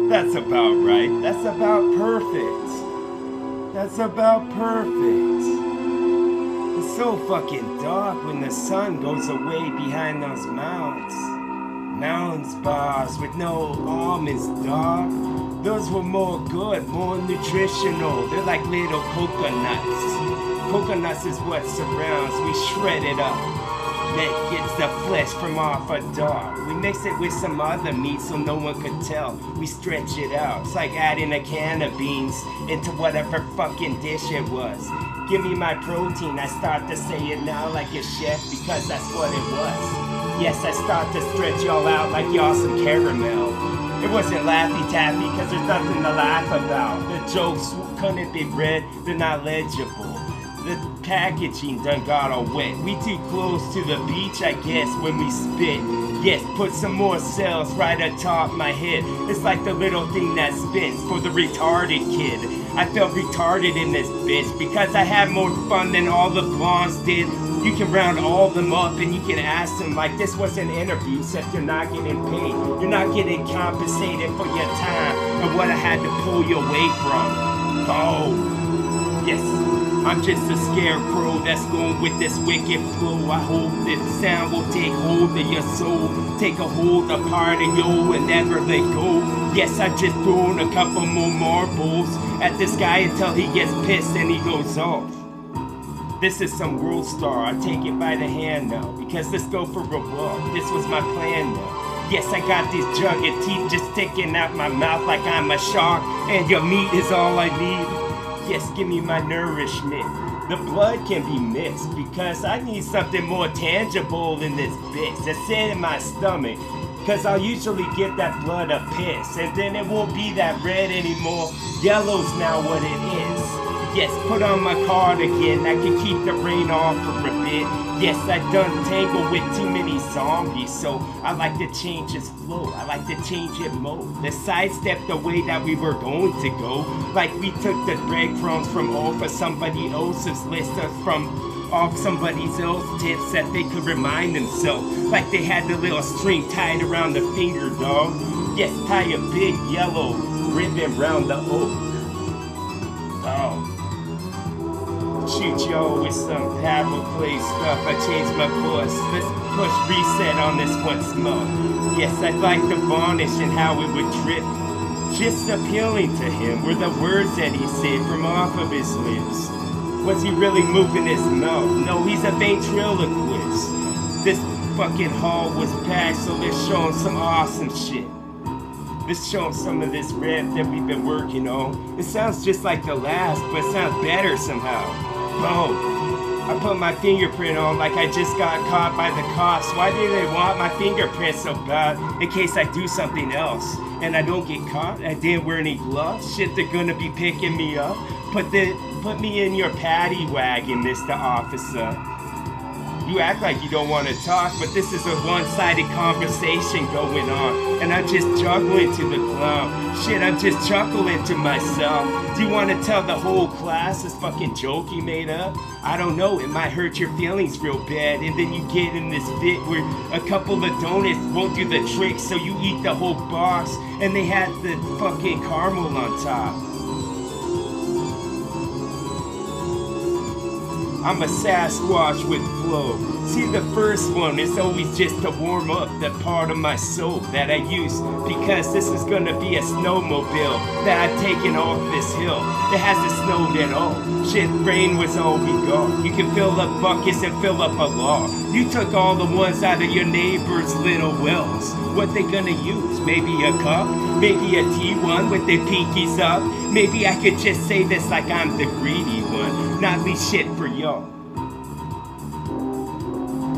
That's about right. That's about perfect. That's about perfect. It's so fucking dark when the sun goes away behind those mountains. Mountains bars with no almonds, dog. Those were more good, more nutritional. They're like little coconuts. Coconuts is what surrounds. We shred it up. That gets the flesh from off a dog. We mix it with some other meat so no one could tell. We stretch it out. It's like adding a can of beans into whatever fucking dish it was. Give me my protein. I start to say it now like a chef because that's what it was. Yes, I start to stretch y'all out like y'all some caramel. It wasn't Laffy Taffy because there's nothing to laugh about. The jokes couldn't be read, they're not legible. The packaging done got all wet. We too close to the beach, I guess, when we spit. Yes, put some more cells right atop my head. It's like the little thing that spins for the retarded kid. I felt retarded in this bitch because I had more fun than all the blondes did. You can round all them up and you can ask them like this was an interview, except you're not getting paid. You're not getting compensated for your time and what I had to pull you away from. Oh, yes. I'm just a scarecrow that's going with this wicked flow. I hope this sound will take hold of your soul. Take a hold of part of you and never let go. Yes, I just thrown a couple more marbles at this guy until he gets pissed and he goes off. This is some world star, I take it by the hand now. Because let's go for a walk, this was my plan now. Yes, I got these jagged teeth just sticking out my mouth like I'm a shark. And your meat is all I need. Yes, give me my nourishment. The blood can be mixed because I need something more tangible than this bitch that's in my stomach. Cause I'll usually get that blood of piss and then it won't be that red anymore. Yellow's now what it is. Yes, put on my cardigan, I can keep the rain off for a bit. Yes, I done tangled with too many zombies, so I like to change its flow, I like to change it mode. Let's sidestep the way that we were going to go, like we took the breadcrumbs from off of somebody else's list or from off somebody else's tips that they could remind themselves, like they had the little string tied around the finger, dog. Yes, tie a big yellow ribbon round the oak. Oh. Shoot y'all with some Pablo Clay stuff. I changed my voice. Let's push reset on this once more. Yes, I'd like to varnish and how it would drip. Just appealing to him were the words that he said from off of his lips. Was he really moving his mouth? No, he's a ventriloquist. This fucking hall was packed, so let's show him some awesome shit. Let's show him some of this rap that we've been working on. It sounds just like the last, but it sounds better somehow. Oh, I put my fingerprint on like I just got caught by the cops. Why do they want my fingerprint so bad? In case I do something else and I don't get caught. I didn't wear any gloves. Shit, they're gonna be picking me up. Put me in your paddy wagon, Mr. Officer. You act like you don't want to talk, but this is a one-sided conversation going on. And I'm just juggling to the clown. Shit, I'm just chuckling to myself. Do you want to tell the whole class this fucking joke you made up? I don't know, it might hurt your feelings real bad. And then you get in this fit where a couple of donuts won't do the trick, so you eat the whole box. And they had the fucking caramel on top. I'm a Sasquatch with flow. See, the first one is always just to warm up that part of my soul that I use because this is gonna be a snowmobile that I've taken off this hill. It hasn't snowed at all. Shit, rain was all we got. You can fill up buckets and fill up a law. You took all the ones out of your neighbor's little wells. What they gonna use? Maybe a cup? Maybe a T1 with their pinkies up? Maybe I could just say this like I'm the greedy one, not leave shit for y'all.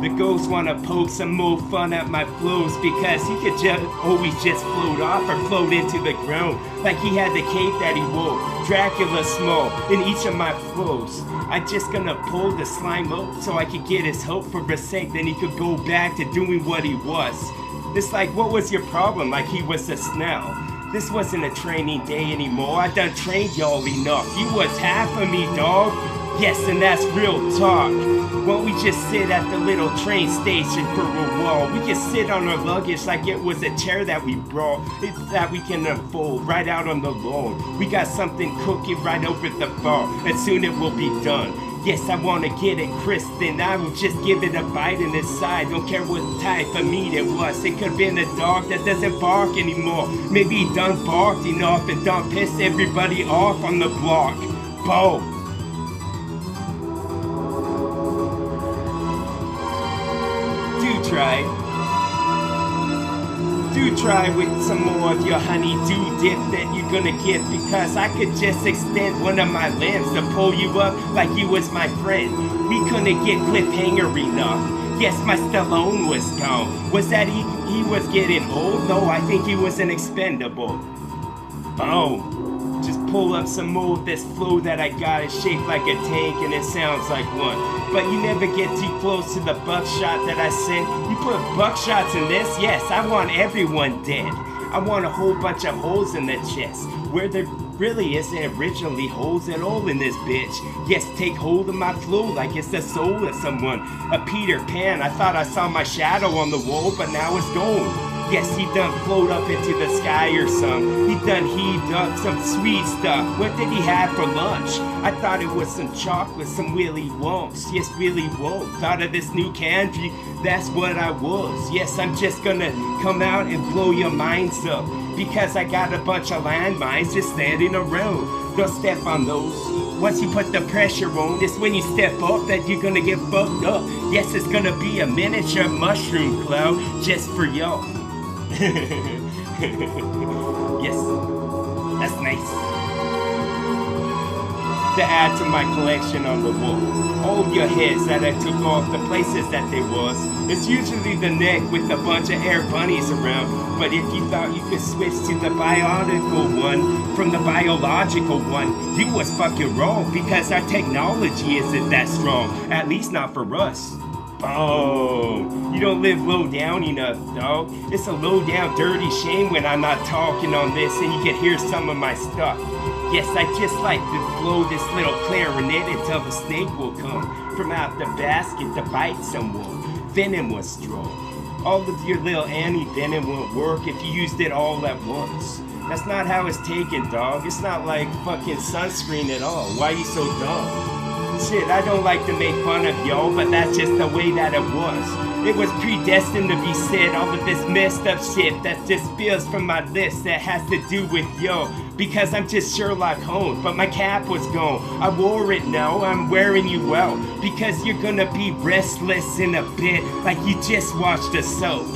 The ghosts wanna poke some more fun at my flows because he could always just float off or float into the ground like he had the cape that he wore, Dracula small in each of my flows. I just gonna pull the slime up so I could get his hope for a sec, then he could go back to doing what he was. It's like, what was your problem? Like he was a snail. This wasn't a training day anymore. I done trained y'all enough. You was half of me, dog. Yes, and that's real talk. Won't we just sit at the little train station for a while? We can sit on our luggage like it was a chair that we brought, that we can unfold right out on the lawn. We got something cooking right over the bar, and soon it will be done. Yes, I want to get it crisp, then I will just give it a bite in its side. Don't care what type of meat it was. It could have been a dog that doesn't bark anymore. Maybe he done barked enough and done pissed everybody off on the block. Bo. Do try with some more of your honey-dew dip that you're gonna get, because I could just extend one of my limbs to pull you up like you was my friend. We couldn't get cliffhanger enough. Yes, my Stallone was gone. Was that he was getting old? No, I think he was an expendable. Boom. Just pull up some more of this flow that I got. It's shaped like a tank and it sounds like one. But you never get too close to the buckshot that I sent. You put buckshots in this? Yes, I want everyone dead. I want a whole bunch of holes in the chest, where there really isn't originally holes at all in this bitch. Yes, take hold of my flow like it's the soul of someone. A Peter Pan, I thought I saw my shadow on the wall, but now it's gone. Yes, he done float up into the sky or some. He done heaved up some sweet stuff. What did he have for lunch? I thought it was some chocolate, some Willy Wonks. Yes, Willy Wonk. Thought of this new candy, that's what I was. Yes, I'm just gonna come out and blow your minds up, because I got a bunch of landmines just standing around. Don't step on those. Once you put the pressure on, it's when you step up that you're gonna get fucked up. Yes, it's gonna be a miniature mushroom cloud just for y'all. Yes, that's nice. To add to my collection on the wall, all your heads that I took off the places that they was. It's usually the neck with a bunch of air bunnies around. But if you thought you could switch to the biological one from the biological one, you was fucking wrong, because our technology isn't that strong, at least not for us. Oh, you don't live low down enough, dog. It's a low down dirty shame when I'm not talking on this and you can hear some of my stuff. Yes, I just like to blow this little clarinet until the snake will come from out the basket to bite someone. Venom was strong. All of your little anti-venom won't work if you used it all at once. That's not how it's taken, dog. It's not like fucking sunscreen at all. Why you so dumb? Shit, I don't like to make fun of y'all, but that's just the way that it was. It was predestined to be said, all of this messed up shit that just spills from my lips that has to do with yo. Because I'm just Sherlock Holmes, but my cap was gone. I wore it now, I'm wearing you well. Because you're gonna be restless in a bit, like you just washed a soap.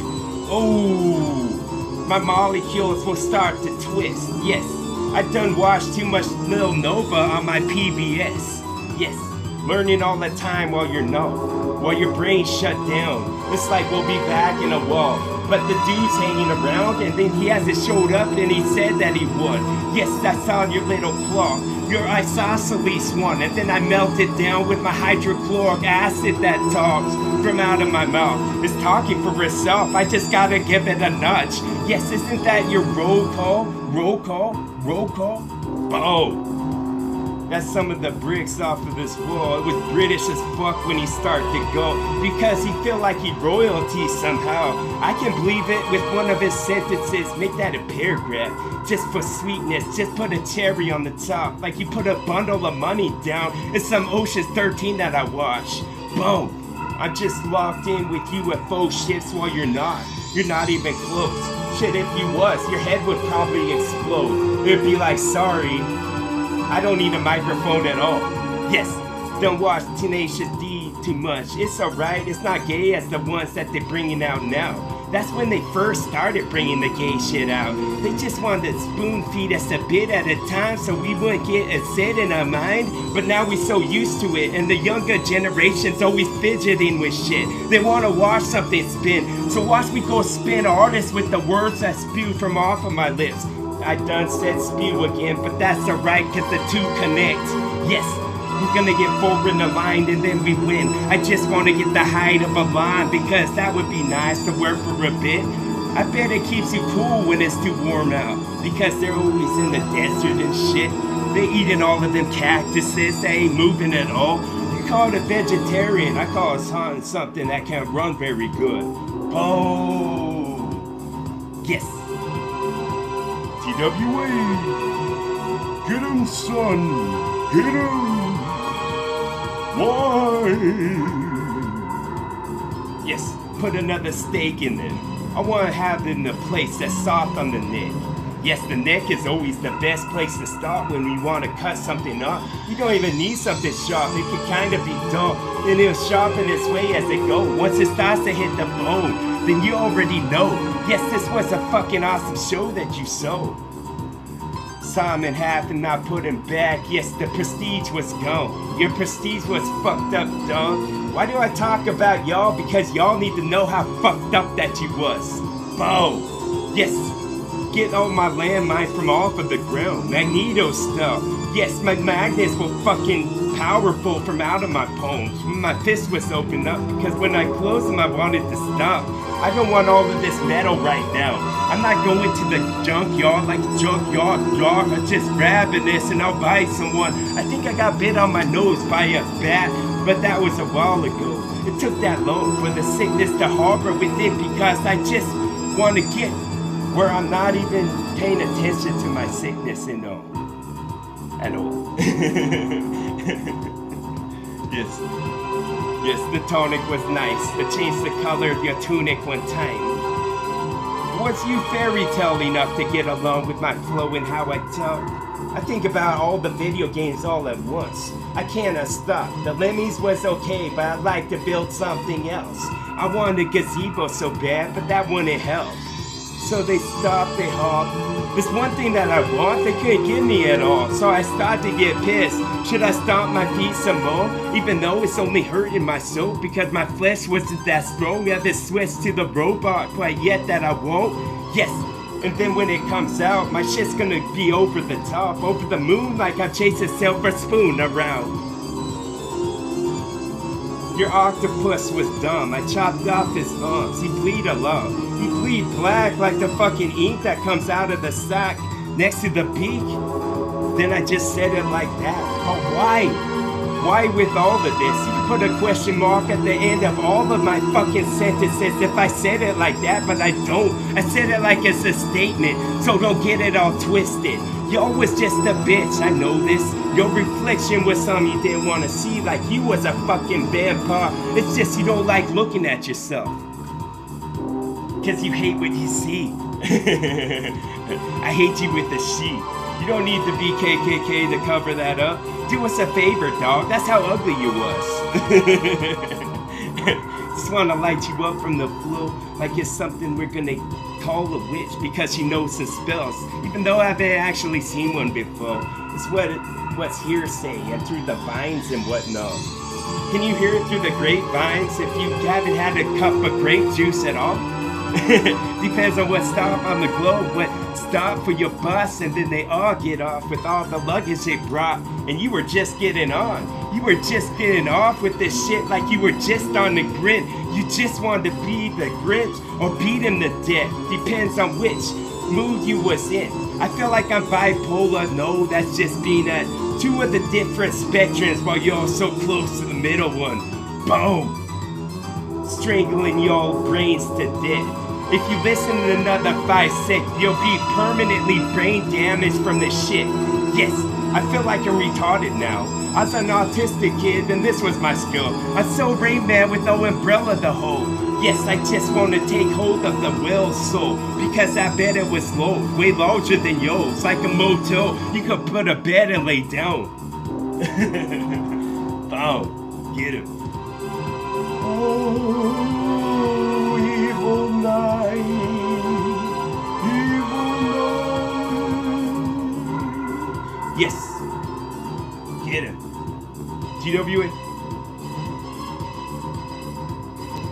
Oh, my molecules will start to twist. Yes, I done watched too much Lil Nova on my PBS. Yes, learning all the time while you're numb, while your brain shut down. It's like we'll be back in a wall, but the dude's hanging around and then he hasn't showed up and he said that he would. Yes, that's on your little claw, your isosceles one, and then I melt it down with my hydrochloric acid that talks from out of my mouth. It's talking for itself, I just gotta give it a nudge. Yes, isn't that your roll call? Roll call? Roll call? Boom. That's some of the bricks off of this wall. It was British as fuck when he started to go, because he feel like he royalty somehow. I can believe it with one of his sentences. Make that a paragraph, just for sweetness. Just put a cherry on the top, like you put a bundle of money down in some Ocean's 13 that I watch. Boom. I'm just locked in with UFO ships while you're not. You're not even close. Shit, if you was, your head would probably explode. It'd be like, sorry, I don't need a microphone at all. Yes, don't watch Tenacious D too much. It's alright, it's not gay as the ones that they're bringing out now. That's when they first started bringing the gay shit out. They just wanted to spoon feed us a bit at a time so we wouldn't get it set in our mind. But now we're so used to it, and the younger generation's always fidgeting with shit. They want to watch something spin. So watch me go spin artists with the words that spew from off of my lips. I done said spew again, but that's alright, cause the two connect. Yes, we're gonna get forward aligned and then we win. I just wanna get the height of a line, because that would be nice to work for a bit. I bet it keeps you cool when it's too warm out, because they're always in the desert and shit. They eating all of them cactuses, they ain't moving at all. You call it a vegetarian, I call it something that can't run very good. Oh, yes. TWA, get him, son, get him. Why? Yes, put another steak in there. I want to have it in a place that's soft on the neck. Yes, the neck is always the best place to start when we want to cut something up. You don't even need something sharp. It can kind of be dull, and it'll sharpen its way as it goes. Once it starts to hit the bone, then you already know. Yes, this was a fucking awesome show that you saw. Saw him in half and I put him back. Yes, the prestige was gone. Your prestige was fucked up, dog. Why do I talk about y'all? Because y'all need to know how fucked up that you was. Bo. Yes. Get all my landmines from off of the ground. Magneto stuff. Yes, my magnets were fucking powerful from out of my palms. My fist was open up because when I closed them I wanted to stop. I don't want all of this metal right now. I'm not going to the junkyard like junkyard dog. I'm just grabbing this and I'll bite someone. I think I got bit on my nose by a bat, but that was a while ago. It took that long for the sickness to harbor within because I just want to get where I'm not even paying attention to my sickness and all. At all. Yes. Yes, the tonic was nice. But change the color of your tunic one time. Was you fairy tale enough to get along with my flow and how I talk? I think about all the video games all at once. I cannot stop. The Lemmys was okay, but I'd like to build something else. I wanted a gazebo so bad, but that wouldn't help. So they stopped, they hopped. There's one thing that I want, they couldn't give me at all. So I started to get pissed. Should I stomp my feet some more? Even though it's only hurting my soul because my flesh wasn't that strong. I just switched to the robot quite yet that I won't. Yes, and then when it comes out, my shit's gonna be over the top, over the moon like I'm chasing silver spoon around. Your octopus was dumb. I chopped off his arms. He bleed a lot. He bleed black like the fucking ink that comes out of the sack next to the beak. Then I just said it like that. But why? Why with all of this? You can put a question mark at the end of all of my fucking sentences if I said it like that, but I don't. I said it like it's a statement, so don't get it all twisted. Y'all was just a bitch, I know this. Your reflection was something you didn't want to see, like you was a fucking vampire. It's just you don't like looking at yourself. Cause you hate what you see. I hate you with the sheet. You don't need the BKKK to cover that up. Do us a favor, dog. That's how ugly you was. Just want to light you up from the floor like it's something we're gonna call a witch because she knows some spells. Even though I haven't actually seen one before. It's what's hearsay and through the vines and whatnot. Can you hear it through the grapevines if you haven't had a cup of grape juice at all? Depends on what stop on the globe, what stop for your bus, and then they all get off with all the luggage they brought, and you were just getting on. You were just getting off with this shit like you were just on the grid. You just wanted to be the Grinch or beat him to death. Depends on which mood you was in. I feel like I'm bipolar. No, that's just being at two of the different spectrums while you're so close to the middle one. Boom! Strangling your brains to death. If you listen to another 5 seconds, you'll be permanently brain damaged from the shit. Yes, I feel like I'm retarded now. I was an autistic kid, and this was my skill. I saw Rain Man with no umbrella the whole. Yes, I just want to take hold of the whale's soul, because I bet it was low, way larger than yours. Like a motel, you could put a bed and lay down. Oh, get him. Oh, evil night, evil night. Yes, get him. GWA.